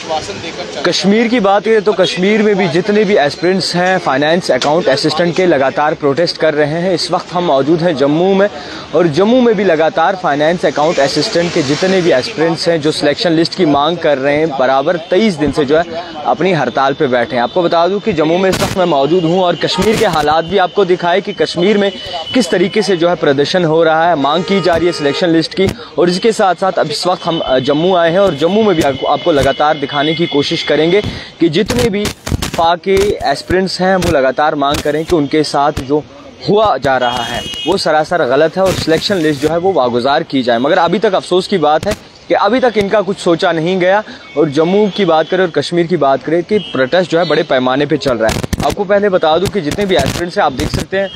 आश्वासन देकर कश्मीर की बात करें तो कश्मीर में भी जितने भी एस्पिरेंट्स हैं फाइनेंस अकाउंट असिस्टेंट के लगातार प्रोटेस्ट कर रहे हैं। इस वक्त हम मौजूद हैं जम्मू में, और जम्मू में भी लगातार फाइनेंस अकाउंट असिस्टेंट के जितने भी एस्पिरेंट्स हैं जो सिलेक्शन लिस्ट की मांग कर रहे हैं, बराबर 23 दिन से जो है अपनी हड़ताल पे बैठे हैं। आपको बता दूं कि जम्मू में इस वक्त मैं मौजूद हूं और कश्मीर के हालात भी आपको दिखाए कि कश्मीर में किस तरीके से जो है प्रदर्शन हो रहा है, मांग की जा रही है सिलेक्शन लिस्ट की। और इसके साथ साथ अब इस वक्त हम जम्मू आए हैं और जम्मू में भी आपको लगातार दिखाने की कोशिश करेंगे कि जितने भी फा के एस्पिरेंट्स हैं वो लगातार मांग करें कि उनके साथ जो हुआ जा रहा है वो सरासर गलत है और सिलेक्शन लिस्ट जो है वो वागुजार की जाए। मगर अभी तक अफसोस की बात है कि अभी तक इनका कुछ सोचा नहीं गया। और जम्मू की बात करें और कश्मीर की बात करें कि प्रोटेस्ट जो है बड़े पैमाने पे चल रहा है। आपको पहले बता दूं कि जितने भी एस्पिरेंट्स हैं आप देख सकते हैं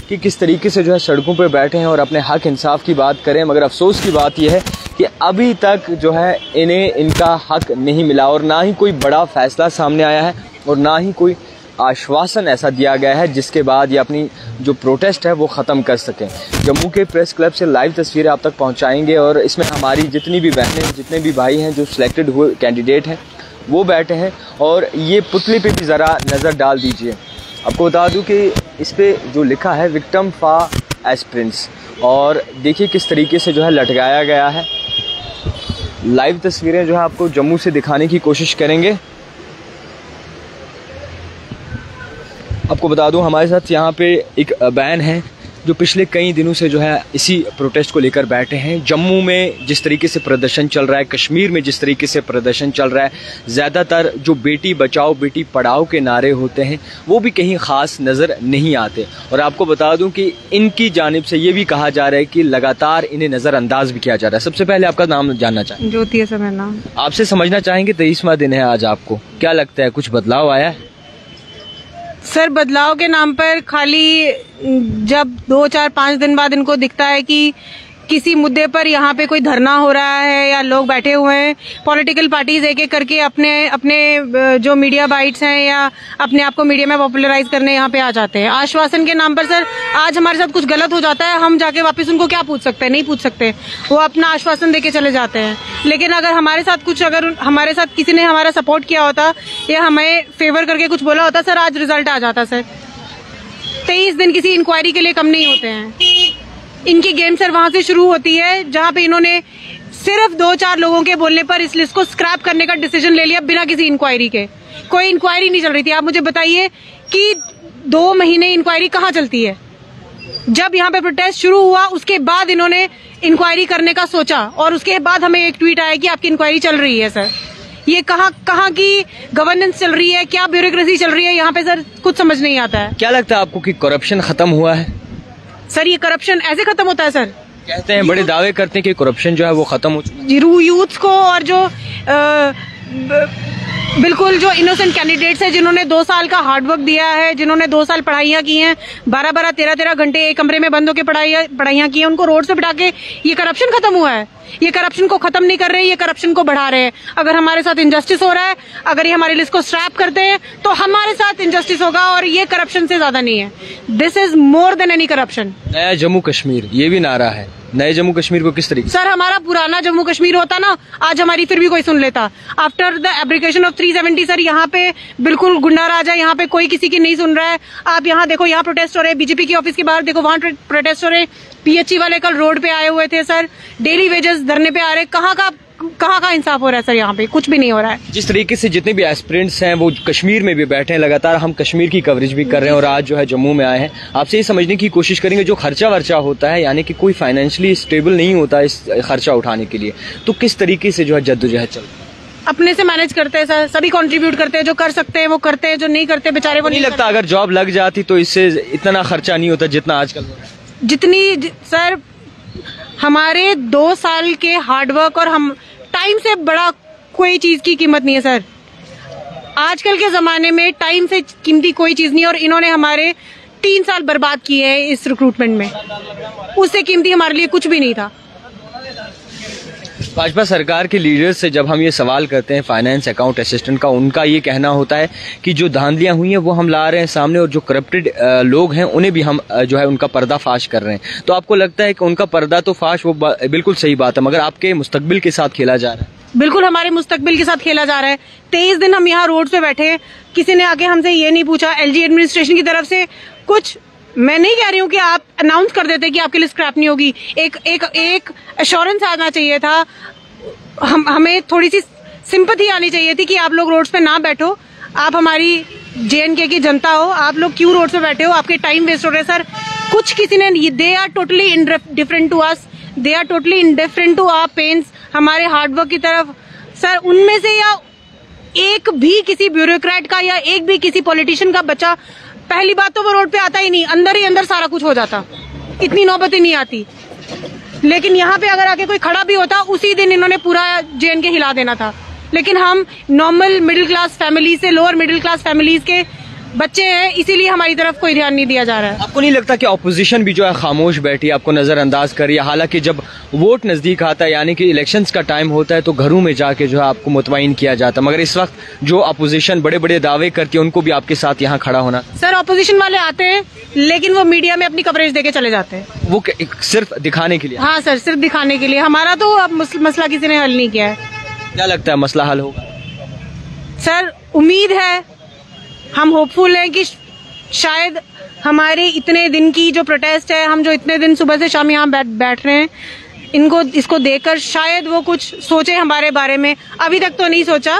कि किस तरीके से जो है सड़कों पे बैठे हैं और अपने हक इंसाफ की बात करें। मगर अफसोस की बात यह है कि अभी तक जो है इन्हें इनका हक नहीं मिला और ना ही कोई बड़ा फैसला सामने आया है और ना ही कोई आश्वासन ऐसा दिया गया है जिसके बाद ये अपनी जो प्रोटेस्ट है वो ख़त्म कर सकें। जम्मू के प्रेस क्लब से लाइव तस्वीरें आप तक पहुंचाएंगे और इसमें हमारी जितनी भी बहनें जितने भी भाई हैं जो सिलेक्टेड हुए कैंडिडेट हैं वो बैठे हैं। और ये पुतले पे भी ज़रा नज़र डाल दीजिए। आपको बता दूं कि इस पर जो लिखा है विक्टिम फॉर एस्पिरेंट्स, और देखिए किस तरीके से जो है लटकाया गया है। लाइव तस्वीरें जो है आपको जम्मू से दिखाने की कोशिश करेंगे। आपको बता दूं हमारे साथ यहाँ पे एक बहन है जो पिछले कई दिनों से जो है इसी प्रोटेस्ट को लेकर बैठे हैं। जम्मू में जिस तरीके से प्रदर्शन चल रहा है, कश्मीर में जिस तरीके से प्रदर्शन चल रहा है, ज़्यादातर जो बेटी बचाओ बेटी पढ़ाओ के नारे होते हैं वो भी कहीं ख़ास नज़र नहीं आते। और आपको बता दूं कि इनकी जानिब से ये भी कहा जा रहा है कि लगातार इन्हें नज़रअंदाज भी किया जा रहा है। सबसे पहले आपका नाम जानना चाहेंगे? ज्योति है सर मेरा नाम। आपसे समझना चाहेंगे 23वां दिन है आज, आपको क्या लगता है कुछ बदलाव आया है? सर बदलाव के नाम पर खाली जब 2, 4, 5 दिन बाद इनको दिखता है कि किसी मुद्दे पर यहाँ पे कोई धरना हो रहा है या लोग बैठे हुए हैं, पॉलिटिकल पार्टीज एक एक करके अपने जो मीडिया बाइट्स हैं या अपने आप को मीडिया में पॉपुलराइज करने यहाँ पे आ जाते हैं। आश्वासन के नाम पर सर आज हमारे साथ कुछ गलत हो जाता है, हम जाके वापस उनको क्या पूछ सकते हैं? नहीं पूछ सकते, वो अपना आश्वासन देके चले जाते हैं। लेकिन अगर हमारे साथ किसी ने हमारा सपोर्ट किया होता या हमें फेवर करके कुछ बोला होता सर, आज रिजल्ट आ जाता। सर 23 दिन किसी इंक्वायरी के लिए कम नहीं होते हैं। इनकी गेम सर वहां से शुरू होती है जहां पे इन्होंने सिर्फ 2-4 लोगों के बोलने पर इस लिस्ट को स्क्रैप करने का डिसीजन ले लिया बिना किसी इंक्वायरी के। कोई इंक्वायरी नहीं चल रही थी। आप मुझे बताइए कि 2 महीने इंक्वायरी कहाँ चलती है? जब यहाँ पे प्रोटेस्ट शुरू हुआ उसके बाद इन्होंने इंक्वायरी करने का सोचा और उसके बाद हमें एक ट्वीट आया कि आपकी इंक्वायरी चल रही है। सर ये कहाँ की गवर्नेंस चल रही है, क्या ब्यूरोक्रेसी चल रही है यहाँ पे सर, कुछ समझ नहीं आता है। क्या लगता है आपको कि करप्शन खत्म हुआ है? सर ये करप्शन ऐसे खत्म होता है? सर कहते हैं, बड़े दावे करते हैं कि करप्शन जो है वो खत्म हो चुका है। यूथ को और जो बिल्कुल जो इनोसेंट कैंडिडेट्स हैं जिन्होंने 2 साल का हार्डवर्क दिया है, जिन्होंने 2 साल पढ़ाइयाँ की हैं, 12-12, 13-13 घंटे एक कमरे में बंद होकर पढ़ाइयाँ की हैं, उनको रोड से बिठा के ये करप्शन खत्म हुआ है? ये करप्शन को खत्म नहीं कर रहे, ये करप्शन को बढ़ा रहे हैं। अगर हमारे साथ इनजस्टिस हो रहा है, अगर ये हमारी लिस्ट को स्ट्रैप करते हैं तो हमारे साथ इनजस्टिस होगा और ये करप्शन से ज्यादा नहीं है। This is more than any corruption. नया जम्मू कश्मीर ये भी नारा है। नए जम्मू कश्मीर को किस तरीके? सर हमारा पुराना जम्मू कश्मीर होता ना, आज हमारी फिर भी कोई सुन लेता। आफ्टर द एब्रिकेशन ऑफ 370 सर यहाँ पे बिल्कुल गुंडा राज है, यहाँ पे कोई किसी की नहीं सुन रहा है। आप यहाँ देखो, यहाँ प्रोटेस्ट हो रहे हैं, बीजेपी की ऑफिस के बाहर देखो वहाँ प्रोटेस्ट हो रहे हैं। पीएचई वाले कल रोड पे आए हुए थे सर, डेली वेजेस धरने पे आ रहे। कहाँ का इंसाफ हो रहा है सर? यहाँ पे कुछ भी नहीं हो रहा है। जिस तरीके से जितने भी एस्पिरेंट्स हैं वो कश्मीर में भी बैठे हैं, लगातार हम कश्मीर की कवरेज भी कर रहे हैं और आज जो है जम्मू में आए हैं। आपसे ये समझने की कोशिश करेंगे जो खर्चा वर्चा होता है, यानी कि कोई फाइनेंशियली स्टेबल नहीं होता इस खर्चा उठाने के लिए, तो किस तरीके से जो है जद्दोजहद चल? अपने से मैनेज करते हैं सर, सभी कंट्रीब्यूट करते हैं, जो कर सकते हैं वो करते हैं, जो नहीं करते बेचारे वो नहीं लगता अगर जॉब लग जाती तो इससे इतना खर्चा नहीं होता जितना आजकल हो रहा है। जितनी सर हमारे 2 साल के हार्डवर्क और हम टाइम से बड़ा कोई चीज की कीमत नहीं है सर। आजकल के जमाने में टाइम से कीमती कोई चीज नहीं है और इन्होंने हमारे 3 साल बर्बाद किए हैं इस रिक्रूटमेंट में। उससे कीमती हमारे लिए कुछ भी नहीं था। भाजपा सरकार के लीडर्स से जब हम ये सवाल करते हैं फाइनेंस अकाउंट असिस्टेंट का, उनका ये कहना होता है कि जो धांधलियां हुई हैं वो हम ला रहे हैं सामने, और जो करप्टेड लोग हैं उन्हें भी हम जो है उनका पर्दाफाश कर रहे हैं। तो आपको लगता है कि उनका पर्दा तो फाश, वो बिल्कुल सही बात है, मगर आपके मुस्तकबिल के साथ खेला जा रहा है? बिल्कुल हमारे मुस्तकबिल के साथ खेला जा रहा है। 23 दिन हम यहाँ रोड पे बैठे, किसी ने आके हमसे ये नहीं पूछा। एलजी एडमिनिस्ट्रेशन की तरफ से कुछ, मैं नहीं कह रही हूँ कि आप अनाउंस कर देते कि आपके लिए स्क्रैप नहीं होगी, एक एश्योरेंस आना चाहिए था। हमें थोड़ी सी सिंपैथी आनी चाहिए थी कि आप लोग रोड्स पे ना बैठो, आप हमारी JNK की जनता हो, आप लोग क्यों रोड पे बैठे हो, आपके टाइम वेस्ट हो रहे हैं। सर कुछ किसी ने, they are totally indifferent to us, they are totally indifferent to our pains, हमारे हार्डवर्क की तरफ। सर उनमें से या एक भी किसी ब्यूरोक्रेट का या एक भी किसी पॉलिटिशियन का बच्चा, पहली बात तो वो रोड पे आता ही नहीं, अंदर ही अंदर सारा कुछ हो जाता, इतनी नौबत ही नहीं आती। लेकिन यहाँ पे अगर आके कोई खड़ा भी होता, उसी दिन इन्होंने पूरा JNK हिला देना था। लेकिन हम नॉर्मल मिडिल क्लास फैमिली से, लोअर मिडिल क्लास फैमिलीज के बच्चे हैं, इसीलिए हमारी तरफ कोई ध्यान नहीं दिया जा रहा है। आपको नहीं लगता कि ऑपोजिशन भी जो है खामोश बैठी, आपको नजरअंदाज कर रही है? हालांकि जब वोट नजदीक आता है, यानी कि इलेक्शंस का टाइम होता है, तो घरों में जाके जो है आपको मुतमईन किया जाता, मगर इस वक्त जो अपोजिशन बड़े बड़े दावे करती है, उनको भी आपके साथ यहाँ खड़ा होना। सर ऑपोजिशन वाले आते हैं, लेकिन वो मीडिया में अपनी कवरेज देके चले जाते हैं, वो सिर्फ दिखाने के लिए। हाँ सर, सिर्फ दिखाने के लिए। हमारा तो अब मसला किसी ने हल नहीं किया है। क्या लगता है मसला हल होगा? सर उम्मीद है, हम होपफुल हैं कि शायद हमारे इतने दिन की जो प्रोटेस्ट है, हम जो इतने दिन सुबह से शाम यहाँ बैठ रहे हैं, इसको देखकर शायद वो कुछ सोचे हमारे बारे में। अभी तक तो नहीं सोचा,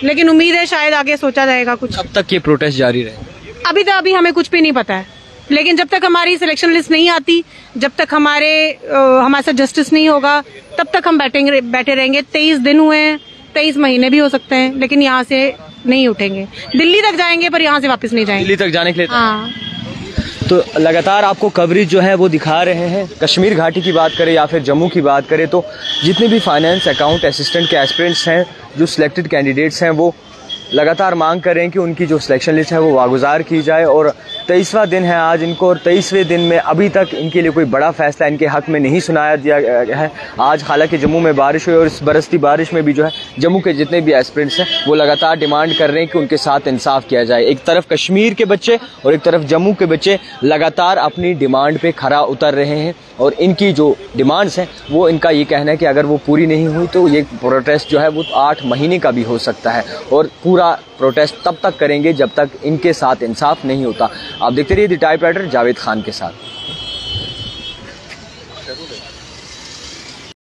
लेकिन उम्मीद है शायद आगे सोचा जाएगा कुछ। कब तक ये प्रोटेस्ट जारी रहेगा? अभी हमें कुछ भी नहीं पता है, लेकिन जब तक हमारी सिलेक्शन लिस्ट नहीं आती, जब तक हमारे साथ जस्टिस नहीं होगा, तब तक हम बैठे रहेंगे। 23 दिन हुए हैं, 23 महीने भी हो सकते हैं, लेकिन यहाँ से नहीं उठेंगे। दिल्ली तक जाएंगे पर यहाँ से वापस नहीं जाएंगे। दिल्ली तक जाने के लिए? हाँ। तो लगातार आपको कवरेज जो है वो दिखा रहे हैं। कश्मीर घाटी की बात करें या फिर जम्मू की बात करें, तो जितने भी फाइनेंस अकाउंट असिस्टेंट के एस्पिरेंट्स हैं, जो सिलेक्टेड कैंडिडेट्स हैं, वो लगातार मांग कर रहे हैं कि उनकी जो सिलेक्शन लिस्ट है वो वागुजार की जाए। और 23वां दिन है आज इनको, और 23वें दिन में अभी तक इनके लिए कोई बड़ा फैसला इनके हक में नहीं सुनाया दिया गया है। आज हालांकि जम्मू में बारिश हुई, और इस बरसती बारिश में भी जो है जम्मू के जितने भी एस्पिरेंट्स हैं वो लगातार डिमांड कर रहे हैं कि उनके साथ इंसाफ किया जाए। एक तरफ कश्मीर के बच्चे और एक तरफ जम्मू के बच्चे लगातार अपनी डिमांड पे खरा उतर रहे हैं, और इनकी जो डिमांड्स हैं वो, इनका ये कहना है कि अगर वो पूरी नहीं हुई तो ये प्रोटेस्ट जो है वो 8 महीने का भी हो सकता है, और पूरा प्रोटेस्ट तब तक करेंगे जब तक इनके साथ इंसाफ नहीं होता। आप देखते रहिए द टाइपराइटर जावेद खान के साथ।